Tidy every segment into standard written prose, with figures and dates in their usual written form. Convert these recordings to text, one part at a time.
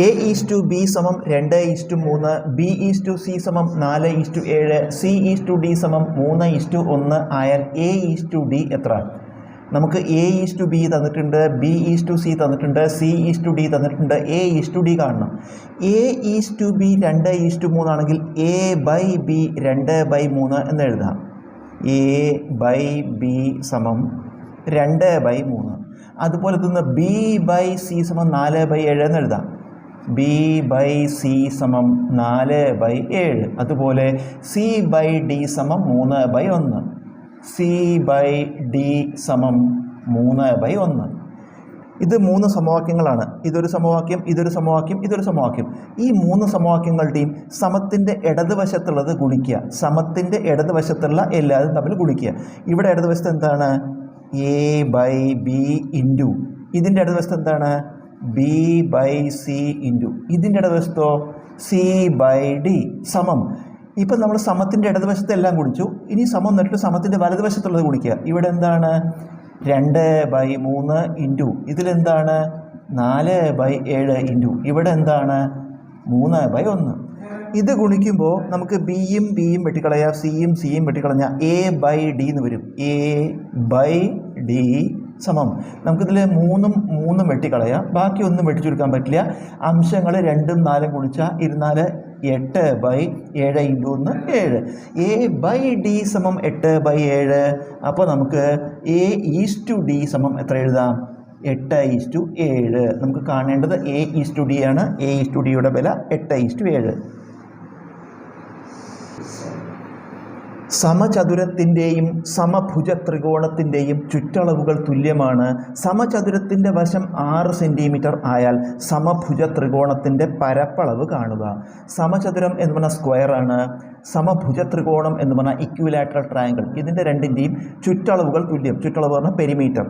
A:B സമം 2:3, B:C സമം 4:7, C:D സമം 3:1 ആയാൽ A:D എത്ര? നമുക്ക് A:B തന്നിട്ടുണ്ട്, B:C തന്നിട്ടുണ്ട്, C:D തന്നിട്ടുണ്ട്, A:D കാണണം. A:B 2:3 ആണെങ്കിൽ A/B 2/3 എന്ന് എഴുതാം. A/B സമം 2/3. അതുപോലെ തന്നെ B/C സമം 4/7 എന്ന് എഴുതാം. B/C സമം 4/7. അതുപോലെ C/D സമം 3/1. C/D സമം 3/1. ഇത് 3 സമവാക്യങ്ങളാണ്. ഇതൊരു സമവാക്യം, ഇതൊരു സമവാക്യം, ഇതൊരു സമവാക്യം. ഈ 3 സമവാക്യങ്ങളുടെയും സമത്തിൻ്റെ ഇടതുവശത്തുള്ളത് ഗുണിക്കുക. സമത്തിൻ്റെ ഇടതുവശത്തുള്ള എല്ലാതും തമ്മിൽ ഗുണിക്കുക. ഇവിടെ ഇടതുവശത്ത് എന്താണ്? A/B ഇൻറ്റു ഇതിൻ്റെ ഇടതുവശത്ത് എന്താണ്? B/C ഇൻറ്റു ഇതിൻ്റെ ഇടതുവശത്തോ C/D സമം. ഇപ്പം നമ്മൾ സമത്തിൻ്റെ ഇടതുവശത്ത് എല്ലാം ഗുണിച്ചു. ഇനി സമം എന്നിട്ട് സമത്തിൻ്റെ വലതുവശത്തുള്ളത് ഗുണിക്കുക. ഇവിടെ എന്താണ്? 2/3 ഇൻറ്റു ഇതിലെന്താണ്? 4/7 ഇൻറ്റു ഇവിടെ എന്താണ്? 3/1. ഇത് ഗുണിക്കുമ്പോൾ നമുക്ക് ബിയും വെട്ടിക്കളയാം, സിയും വെട്ടിക്കളഞ്ഞാൽ A/D എന്ന് വരും. A/D സമം നമുക്കിതിൽ 3 വെട്ടിക്കളയാം, ബാക്കി ഒന്നും വെട്ടി ചുരുക്കാൻ പറ്റില്ല. അംശങ്ങൾ 2ഉം 4ഉം ഗുണിച്ചാൽ 24 8/7 ഇൻറ്റു 1 7. A/D സമം 8/7. അപ്പോൾ നമുക്ക് A:D സമം എത്ര എഴുതാം? 8:7. നമുക്ക് കാണേണ്ടത് A:D ആണ്. A:'യുടെ വില 8:7. സമചതുരത്തിൻ്റെയും സമഭുജ ത്രികോണത്തിൻ്റെയും ചുറ്റളവുകൾ തുല്യമാണ്. സമചതുരത്തിൻ്റെ വശം 6 സെൻറ്റിമീറ്റർ ആയാൽ സമഭുജ ത്രികോണത്തിൻ്റെ പരപ്പളവ് കാണുക. സമചതുരം എന്ന് പറഞ്ഞാൽ സ്ക്വയറാണ്. സമഭുജ ത്രികോണം എന്ന് പറഞ്ഞാൽ ഇക്വിലാറ്ററൽ ട്രയാങ്കിൾ. ഇതിൻ്റെ രണ്ടിൻ്റെയും ചുറ്റളവുകൾ തുല്യം. ചുറ്റളവ് പറഞ്ഞാൽ പെരിമീറ്റർ.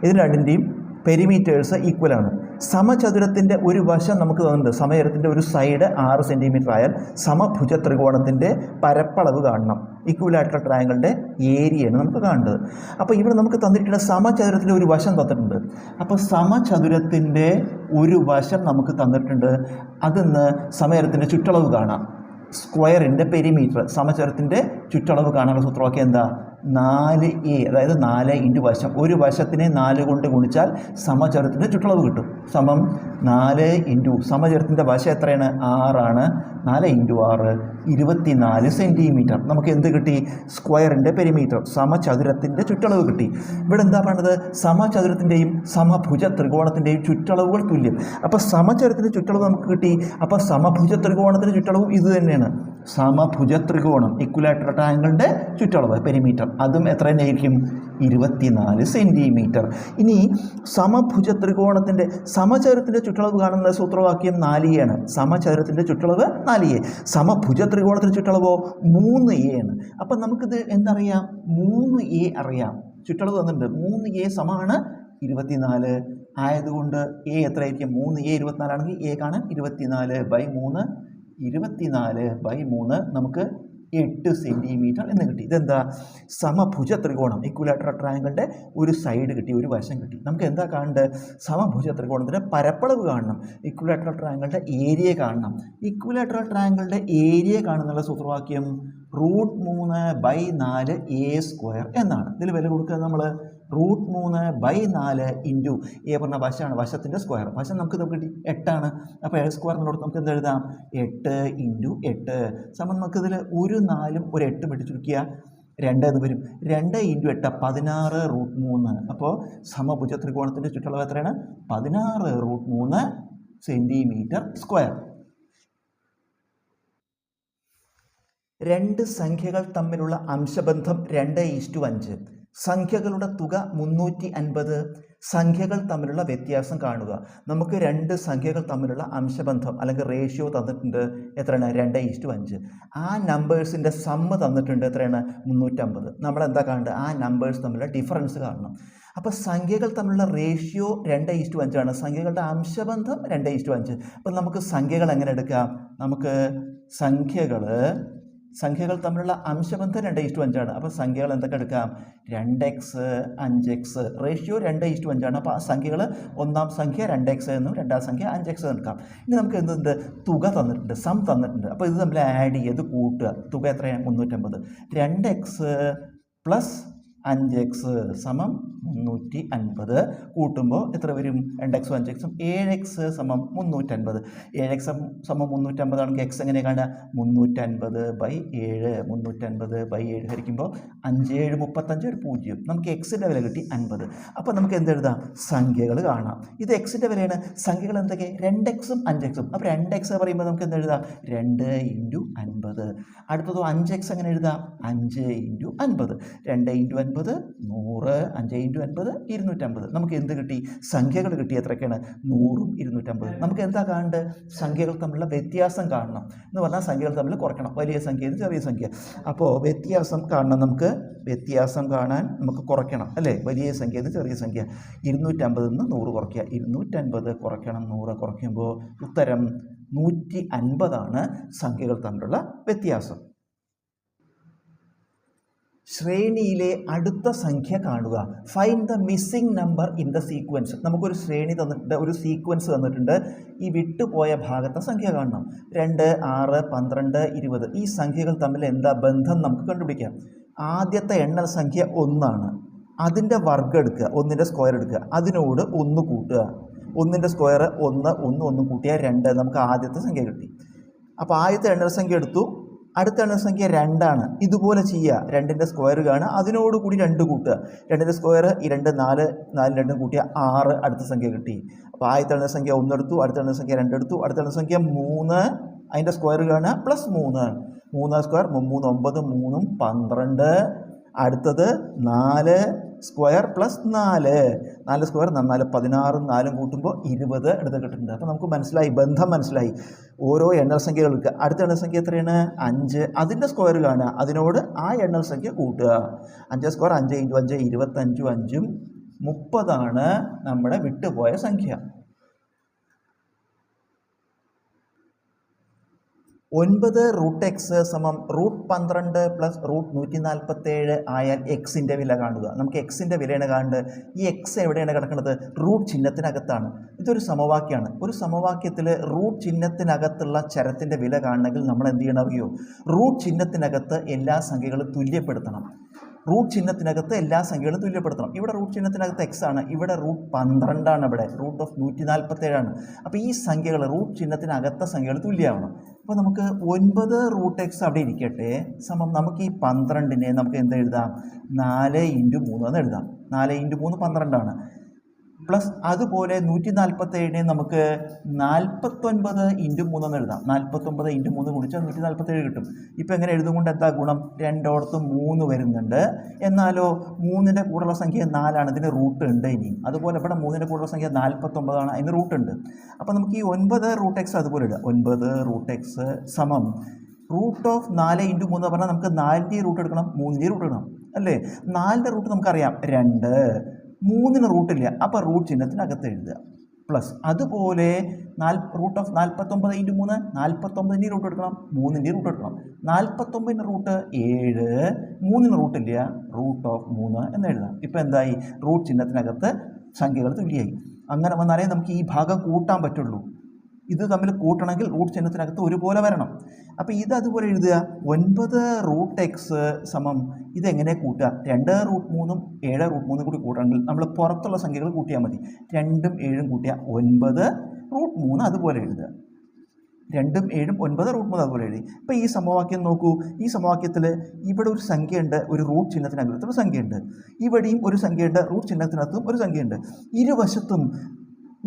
ഇതിന് രണ്ടിൻ്റെയും പെരിമീറ്റേഴ്സ് ഈക്വലാണ്. സമചതുരത്തിൻ്റെ ഒരു വശം നമുക്ക് തന്നിട്ടുണ്ട്. സമചതുരത്തിൻ്റെ ഒരു സൈഡ് 6 സെൻറ്റിമീറ്റർ ആയാൽ സമഭുജ ത്രികോണത്തിൻ്റെ പരപ്പളവ് കാണണം. ഇക്വിലാറ്ററൽ ട്രയാങ്കിളിൻ്റെ ഏരിയയാണ് നമുക്ക് കാണേണ്ടത്. അപ്പോൾ ഇവിടെ നമുക്ക് തന്നിട്ടുള്ള സമചതുരത്തിൻ്റെ ഒരു വശം തന്നിട്ടുണ്ട്. അപ്പോൾ സമചതുരത്തിൻ്റെ ഒരു വശം നമുക്ക് തന്നിട്ടുണ്ട്. അതിന്ന് സമചതുരത്തിൻ്റെ ചുറ്റളവ് കാണാം. സ്ക്വയറിൻ്റെ പെരിമീറ്റർ, സമചതുരത്തിൻ്റെ ചുറ്റളവ് കാണാനുള്ള സൂത്രവാക്യം എന്താ? 4a, അതായത് 4 ഇൻറ്റു വശം. ഒരു വശത്തിനെ 4 കൊണ്ട് ഗുണിച്ചാൽ സമചതുരത്തിൻ്റെ ചുറ്റളവ് കിട്ടും. സമം 4 ഇൻറ്റു സമചതുരത്തിൻ്റെ വശം എത്രയാണ്? 6 ആണ്. 4 ഇൻറ്റു 6 24 സെൻറ്റിമീറ്റർ. നമുക്ക് എന്ത് കിട്ടി? സ്ക്വയറിൻ്റെ പെരിമീറ്റർ, സമചതുരത്തിൻ്റെ ചുറ്റളവ് കിട്ടി. ഇവിടെ എന്താ പറയുന്നത്? സമചതുരത്തിൻ്റെയും സമഭുജ ത്രികോണത്തിൻ്റെയും ചുറ്റളവുകൾ തുല്യം. അപ്പോൾ സമചതുരത്തിൻ്റെ ചുറ്റളവ് നമുക്ക് കിട്ടി. അപ്പോൾ സമഭുജ ത്രികോണത്തിൻ്റെ ചുറ്റളവും ഇത് തന്നെയാണ്. സമഭുജ ത്രികോണം ഇക്വിലാറ്ററൽ ട്രയാങ്കിളിൻ്റെ ചുറ്റളവ് പെരിമീറ്റർ, അതും എത്ര തന്നെയായിരിക്കും? 24 സെൻറ്റിമീറ്റർ. ഇനി സമഭുജ ത്രികോണത്തിൻ്റെ സമചതുരത്തിൻ്റെ ചുറ്റളവ് കാണുന്ന സൂത്രവാക്യം 4a ആണ്. സമചതുരത്തിൻ്റെ ചുറ്റളവ് 4a. സമഭുജ ത്രികോണത്തിൻ്റെ ചുറ്റളവോ 3a ആണ്. അപ്പം നമുക്കിത് എന്തറിയാം? 3a അറിയാം. ചുറ്റളവ് തന്നിട്ടുണ്ട്. 3a സമമാണ് 24 ആയതുകൊണ്ട് a എത്രയായിരിക്കും? 3a 24 ആണെങ്കിൽ a കാണാൻ 24/3. 24/3 നമുക്ക് 8 സെൻറ്റിമീറ്റർ എന്ന് കിട്ടി. ഇതെന്താ? സമഭുജ ത്രികോണം ഇക്വിലാറ്ററൽ ട്രയാങ്കിളിൻ്റെ ഒരു സൈഡ് കിട്ടി, ഒരു വശം കിട്ടി. നമുക്ക് എന്താ കാണേണ്ടത്? സമഭുജ ത്രികോണത്തിൻ്റെ പരപ്പളവ് കാണണം. ഇക്വിലാറ്ററൽ ട്രയാങ്കിളിൻ്റെ ഏരിയ കാണണം. ഇക്വിലാറ്ററൽ ട്രയാങ്കിളിൻ്റെ ഏരിയ കാണുന്നുള്ള സൂത്രവാക്യം √3/4a² എന്നാണ്. ഇതിൽ വില കൊടുക്കുക നമ്മൾ √3/4 ഇൻറ്റു a പറഞ്ഞ വശമാണ്, വശത്തിൻ്റെ സ്ക്വയർ. വശം നമുക്ക് കിട്ടി 8 ആണ്. അപ്പോൾ A² എന്നുള്ളത് നമുക്ക് എന്ത് എഴുതാം? 8 ഇൻറ്റു 8 സമം നമുക്കിതിൽ ഒരു 4ഉം ഒരു 8 വെട്ടി ചുരുക്കിയ 2 എന്ന് വരും. 2 ഇൻറ്റു 8 16√3. അപ്പോൾ സമഭുജ ത്രികോണത്തിൻ്റെ ചുറ്റളവ് എത്രയാണ്? 16√3 സെൻറ്റിമീറ്റർ സ്ക്വയർ. 2 സംഖ്യകൾ തമ്മിലുള്ള അംശബന്ധം 2:5. സംഖ്യകളുടെ തുക 350. സംഖ്യകൾ തമ്മിലുള്ള വ്യത്യാസം കാണുക. നമുക്ക് 2 സംഖ്യകൾ തമ്മിലുള്ള അംശബന്ധം അല്ലെങ്കിൽ റേഷ്യോ തന്നിട്ടുണ്ട്. എത്രയാണ്? 2:5. ആ നമ്പേഴ്സിൻ്റെ സമ്മ് തന്നിട്ടുണ്ട്. എത്രയാണ്? 350. നമ്മളെന്താ കാണേണ്ടത്? ആ നമ്പേഴ്സ് തമ്മിലുള്ള ഡിഫറൻസ് കാണണം. അപ്പോൾ സംഖ്യകൾ തമ്മിലുള്ള റേഷ്യോ 2:5 ആണ്. സംഖ്യകളുടെ അംശബന്ധം 2:5. അപ്പം നമുക്ക് സംഖ്യകൾ എങ്ങനെ എടുക്കാം? നമുക്ക് സംഖ്യകൾ സംഖ്യകൾ തമ്മിലുള്ള അംശബന്ധം 2:5 അപ്പോൾ സംഖ്യകൾ എന്തൊക്കെ എടുക്കാം? 2x 5x റേഷ്യോ 2:5 അപ്പോൾ ആ സംഖ്യകൾ ഒന്നാം സംഖ്യ 2x എന്നും രണ്ടാം സംഖ്യ 5x എടുക്കാം. ഇനി നമുക്ക് എന്തുണ്ട്? തുക തന്നിട്ടുണ്ട്, സം തന്നിട്ടുണ്ട്. അപ്പോൾ ഇത് തമ്മിൽ ആഡ് ചെയ്ത് കൂട്ടുക. തുക എത്രയാണ്? 350. 2x പ്ലസ് 5x സമം 350 കൂട്ടുമ്പോൾ എത്ര വരും? 2x 5x 7x സമം 350. 7x സമം 350 ആണെങ്കിൽ എക്സ് എങ്ങനെ കാണുക? 350/7 350/7 ഹരിക്കുമ്പോൾ 5 7 35 ഒരു 0. നമുക്ക് എക്സിൻ്റെ വില കിട്ടി 50. അപ്പോൾ നമുക്ക് എന്തെഴുതാം? സംഖ്യകൾ കാണാം. ഇത് എക്സിൻ്റെ വിലയാണ്. സംഖ്യകൾ എന്തൊക്കെ? 2x 5x. അപ്പോൾ 2x പറയുമ്പോൾ നമുക്ക് എന്തെഴുതാം? 2 × 50. അടുത്തത് 5x എങ്ങനെ എഴുതാം? 5 × 50. 2 × 50 100, 5 × 50 250. നമുക്ക് എന്ത് കിട്ടി? സംഖ്യകൾ കിട്ടി. എത്രയൊക്കെയാണ്? 100ഉം 250. നമുക്ക് എന്താ കാണേണ്ടത്? സംഖ്യകൾ തമ്മിലുള്ള വ്യത്യാസം കാണണം എന്ന് പറഞ്ഞാൽ സംഖ്യകൾ തമ്മിൽ കുറയ്ക്കണം. വലിയ സംഖ്യ ചെറിയ സംഖ്യ. അപ്പോൾ വ്യത്യാസം കാണണം. നമുക്ക് വ്യത്യാസം കാണാൻ നമുക്ക് കുറയ്ക്കണം അല്ലേ? വലിയ സംഖ്യ ചെറിയ സംഖ്യ. 250 നിന്ന് 100 കുറയ്ക്കുക. 250 കുറയ്ക്കണം 100 കുറയ്ക്കുമ്പോൾ ഉത്തരം 150 സംഖ്യകൾ തമ്മിലുള്ള വ്യത്യാസം. ശ്രേണിയിലെ അടുത്ത സംഖ്യ കാണുക. Find the missing number in the sequence. നമുക്കൊരു ശ്രേണി തന്നിട്ടുണ്ട്, ഒരു സീക്വൻസ് തന്നിട്ടുണ്ട്. ഈ വിട്ടുപോയ ഭാഗത്തെ സംഖ്യ കാണണം. 2 6 12 20. ഈ സംഖ്യകൾ തമ്മിൽ എന്താ ബന്ധം നമുക്ക് കണ്ടുപിടിക്കാം. ആദ്യത്തെ എണ്ണൽ സംഖ്യ 1 അതിൻ്റെ വർഗ്ഗം എടുക്കുക, 1ൻ്റെ സ്ക്വയർ എടുക്കുക, അതിനോട് 1 കൂട്ടുക. 1ൻ്റെ സ്ക്വയർ 1 1 1 കൂട്ടിയാൽ 2. നമുക്ക് ആദ്യത്തെ സംഖ്യ കിട്ടി. അപ്പോൾ ആദ്യത്തെ എണ്ണൽ സംഖ്യ എടുത്തു. അടുത്ത എണ്ണൽ സംഖ്യ 2 ഇതുപോലെ ചെയ്യുക. 2ൻ്റെ സ്ക്വയർ കാണുക, അതിനോടുകൂടി 2 കൂട്ടുക. 2ൻ്റെ സ്ക്വയർ ഈ 2 4 4 2 കൂട്ടിയ 6 അടുത്ത സംഖ്യ കിട്ടി. അപ്പോൾ ആദ്യത്തെ എണ്ണൽ സംഖ്യ 1 എടുത്തു, അടുത്ത എണ്ണൽ സംഖ്യ 2 എടുത്തു, അടുത്ത എണ്ണൽ സംഖ്യ 3 അതിൻ്റെ സ്ക്വയർ കാണുക പ്ലസ് 3 3 സ്ക്വയർ 3 9 3 12. അടുത്തത് 4 സ്ക്വയർ പ്ലസ് 4 4 സ്ക്വയർ 4 16 4 കൂട്ടുമ്പോൾ 20 എടുത്ത് കിട്ടുന്നുണ്ട്. അപ്പോൾ നമുക്ക് മനസ്സിലായി, ബന്ധം മനസ്സിലായി. ഓരോ എണ്ണൽ സംഖ്യകൾക്ക് അടുത്ത എണ്ണൽ സംഖ്യ എത്രയാണ്? 5. അതിൻ്റെ സ്ക്വയർ കാണുക, അതിനോട് ആ എണ്ണൽ സംഖ്യ കൂട്ടുക. 5 സ്ക്വയർ 5 × 5 25 5 30 നമ്മുടെ വിട്ടുപോയ സംഖ്യ. 9√x സമം √12 പ്ലസ് √147 ആയാൽ എക്സിൻ്റെ വില കാണുക. നമുക്ക് എക്സിൻ്റെ വിലയാണ് കാണേണ്ടത്. ഈ എക്സ് എവിടെയാണ് കിടക്കുന്നത്? റൂട്ട് ചിഹ്നത്തിനകത്താണ്. ഇതൊരു സമവാക്യമാണ്. ഒരു സമവാക്യത്തിൽ റൂട്ട് ചിഹ്നത്തിനകത്തുള്ള ചരത്തിൻ്റെ വില കാണണമെങ്കിൽ നമ്മൾ എന്ത് ചെയ്യണം അറിയോ? റൂട്ട് ചിഹ്നത്തിനകത്ത് എല്ലാ സംഖ്യകളും തുല്യപ്പെടുത്തണം. റൂട്ട് ചിഹ്നത്തിനകത്ത് എല്ലാ സംഖ്യകളും തുല്യപ്പെടുത്തണം. ഇവിടെ റൂട്ട് ചിഹ്നത്തിനകത്ത് എക്സ് ആണ്, ഇവിടെ √12 ഇവിടെ √147. അപ്പോൾ ഈ സംഖ്യകൾ റൂട്ട് ചിഹ്നത്തിനകത്ത സംഖ്യകൾ തുല്യമാവണം. അപ്പോൾ നമുക്ക് 9√x അവിടെ ഇരിക്കട്ടെ സമം നമുക്ക് ഈ 12നെ നമുക്ക് എന്തെഴുതാം? 4 × 3 എന്ന് എഴുതാം. 4 × 3 12 പ്ലസ് അതുപോലെ 147നെ നമുക്ക് 49 × 3 എന്ന് എഴുതാം. 49 × 3 കുടിച്ചാൽ 147 കിട്ടും. ഇപ്പോൾ എങ്ങനെ എഴുതും കൊണ്ട് എന്താ ഗുണം? രണ്ടോടത്തും 3 വരുന്നുണ്ട്. എന്നാലോ 3ൻ്റെ കൂടെയുള്ള സംഖ്യ 4 ഇതിന് റൂട്ട് ഉണ്ട് ഇനിയും. അതുപോലെ ഇവിടെ 3ൻ്റെ കൂടെയുള്ള സംഖ്യ 49 അതിന് റൂട്ട് ഉണ്ട്. അപ്പോൾ നമുക്ക് ഈ 9√x അതുപോലെ ഇടുക. 9√x സമം √4 × 3 പറഞ്ഞാൽ നമുക്ക് 4ൻ്റെ റൂട്ട് എടുക്കണം, 3ൻ്റെ റൂട്ട് എടുക്കണം അല്ലേ? 4ൻ്റെ റൂട്ട് നമുക്കറിയാം 2, 3ന് റൂട്ടില്ല. അപ്പോൾ റൂട്ട് ചിഹ്നത്തിനകത്ത് എഴുതുക. പ്ലസ് അതുപോലെ √49 × 3 49ൻ്റെ റൂട്ട് എടുക്കണം, 3ൻ്റെ റൂട്ട് എടുക്കണം. 49ന് റൂട്ട് 7, 3ന് റൂട്ടില്ല, √3 എന്ന് എഴുതാം. ഇപ്പോൾ എന്തായി? റൂട്ട് ചിഹ്നത്തിനകത്ത് സംഖ്യകൾ തുല്യമായി. അങ്ങനെ വന്നാലേ നമുക്ക് ഈ ഭാഗം കൂട്ടാൻ പറ്റുള്ളൂ. ഇത് തമ്മിൽ കൂട്ടണമെങ്കിൽ റൂട്ട് ചിഹ്നത്തിനകത്ത് ഒരുപോലെ വരണം. അപ്പോൾ ഇത് അതുപോലെ എഴുതുക. 9√x സമം ഇതെങ്ങനെ കൂട്ടുക? 2√3 7√3 കൂടി കൂട്ടണമെങ്കിൽ നമ്മൾ പുറത്തുള്ള സംഖ്യകൾ കൂട്ടിയാൽ മതി. 2ഉം 7ഉം കൂട്ടിയാൽ 9√3 അതുപോലെ എഴുതുക. 2ഉം 7ഉം 9√3 അതുപോലെ എഴുതി. ഇപ്പോൾ ഈ സമവാക്യം നോക്കൂ. ഈ സമവാക്യത്തിൽ ഇവിടെ ഒരു സംഖ്യയുണ്ട്, ഒരു റൂട്ട് ചിഹ്നത്തിനകത്തൊരു സംഖ്യയുണ്ട്. ഇവിടെയും ഒരു സംഖ്യയുണ്ട്, റൂട്ട് ചിഹ്നത്തിനകത്തും ഒരു സംഖ്യയുണ്ട്. ഇരുവശത്തും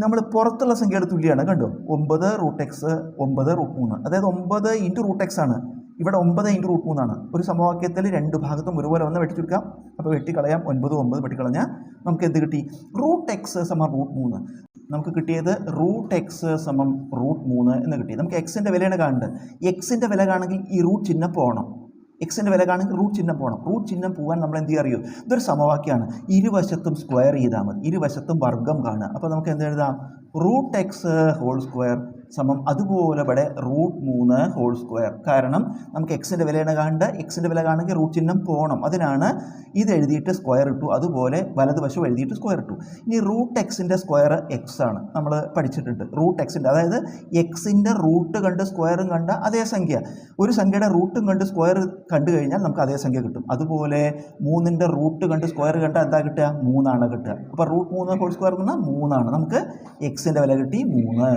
നമ്മൾ പുറത്തുള്ള സംഖ്യയുടെ തുല്യമാണ്. കണ്ടോ? 9√x 9√3 അതായത് 9 × √x ആണ്. ഇവിടെ 9 × √3 ഒരു സമവാക്യത്തിൽ രണ്ട് ഭാഗത്തും ഒരുപോലെ വന്ന് വെട്ടിച്ചെടുക്കാം. അപ്പോൾ വെട്ടിക്കളയാം. 9 9 വെട്ടിക്കളഞ്ഞാൽ നമുക്ക് എന്ത് കിട്ടി? √x സമം √3. നമുക്ക് കിട്ടിയത് √x സമം √3 എന്ന് കിട്ടി. നമുക്ക് എക്സിൻ്റെ വിലയാണ് കാണേണ്ടത്. എക്സിൻ്റെ വില കാണണമെങ്കിൽ ഈ റൂട്ട് ചിഹ്നം പോകണം. എക്സിൻ്റെ വില കാണണമെങ്കിൽ റൂട്ട് ചിഹ്നം പോകണം. റൂട്ട് ചിഹ്നം പോകാൻ നമ്മൾ എന്ത് അറിയോ? ഇതൊരു സമവാക്യമാണ്. ഇരുവശത്തും സ്ക്വയർ ചെയ്താൽ മതി. ഇരുവശത്തും വർഗ്ഗം കാണുക. അപ്പോൾ നമുക്ക് എന്ത് എഴുതാം? √x² സമം അതുപോലെ ഇവിടെ √3 ഹോൾ സ്ക്വയർ. കാരണം നമുക്ക് എക്സിൻ്റെ വിലയാണ് കാണേണ്ട, എക്സിൻ്റെ വില കാണണമെങ്കിൽ റൂട്ട് ചിഹ്നം പോകണം. അതിനാണ് ഇത് എഴുതിയിട്ട് സ്ക്വയർ ഇട്ടു, അതുപോലെ വലതുവശം എഴുതിയിട്ട് സ്ക്വയർ ഇട്ടു. ഇനി √x സ്ക്വയർ എക്സ് ആണ്, നമ്മൾ പഠിച്ചിട്ടുണ്ട്. √x അതായത് എക്സിൻ്റെ റൂട്ട് കണ്ട് സ്ക്വയറും കണ്ട അതേ സംഖ്യ, ഒരു സംഖ്യയുടെ റൂട്ടും കണ്ട് സ്ക്വയർ കണ്ടു കഴിഞ്ഞാൽ നമുക്ക് അതേ സംഖ്യ കിട്ടും. അതുപോലെ 3ൻ്റെ റൂട്ട് കണ്ട് സ്ക്വയർ കണ്ട എന്താ കിട്ടുക? 3 ആണ് കിട്ടുക. അപ്പോൾ √3 ഹോൾ സ്ക്വയർ എന്ന് പറഞ്ഞാൽ 3 ആണ്. നമുക്ക് എക്സിൻ്റെ വില കിട്ടി 3.